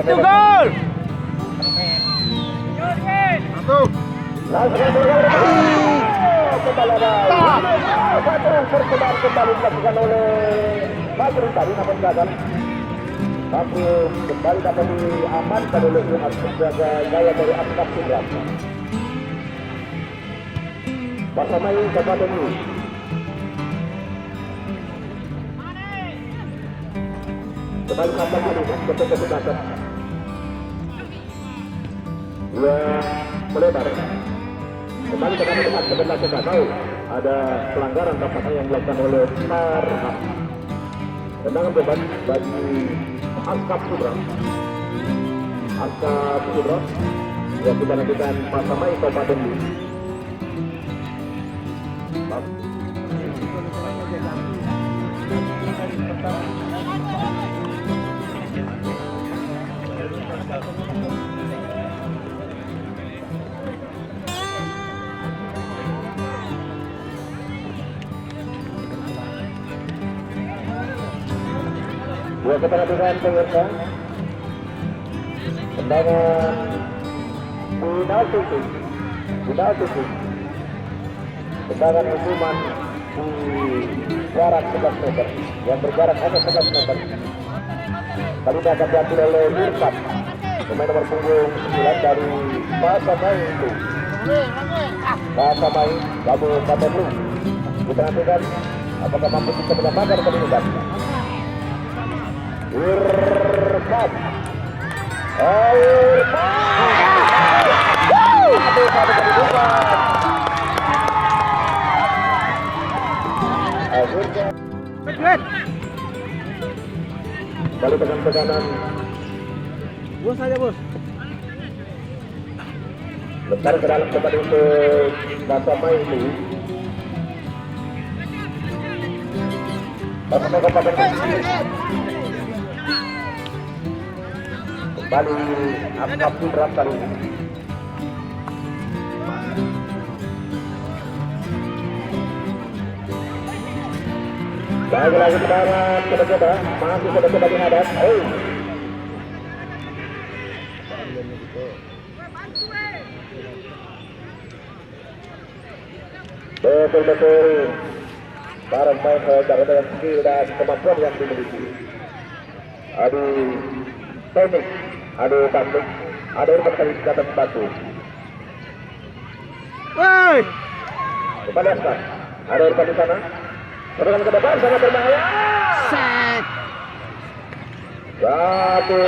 Satu gol. Satu. Percobaan kembali dilakukan oleh Badrun tadi namun gagal. Tapi kembali dapat diamankan oleh Jonas menjaga gaya dari Ashraf Subran. Bersamai kepada ini. Kembali sampai ini ke kesempatan. Dia melebar. Kembali ke dalam sebentar kita tahu ada pelanggaran tampaknya yang dilakukan oleh Tarham. Tendangan beban bagi Ashraf Subran. Ashraf Subran yang kita nantikan Pasamai Kabupaten ini. Dua kepentingan pemirsa. Tendangan final titik. Tendangan hukuman di jarak 11 meter. Yang berjarak hanya 11 meter. Kali ini akan diambil oleh Mirkat. Pemain nomor punggung 9 dari Pasamai itu. Pasamai Kabupaten Lu. Kita nantikan apakah mampu bisa mendapatkan kemenangan. Irfan. Kali tekan-tekanan. Bos aja bos. Bentar ke dalam tempat untuk Pasamai itu. Pasamai Kabupaten kembali Ashraf Subran kali ini. Lagi-lagi sekarang coba-coba masih coba-coba dihadap. Betul-betul para pemain dengan skill dan kemampuan yang dimiliki. Adu teknik, adu taktik, ada Irfan kali kata sepatu. Woi. Kembali Ashraf, ada Irfan di sana. Serangan ke depan sangat berbahaya. Set. Satu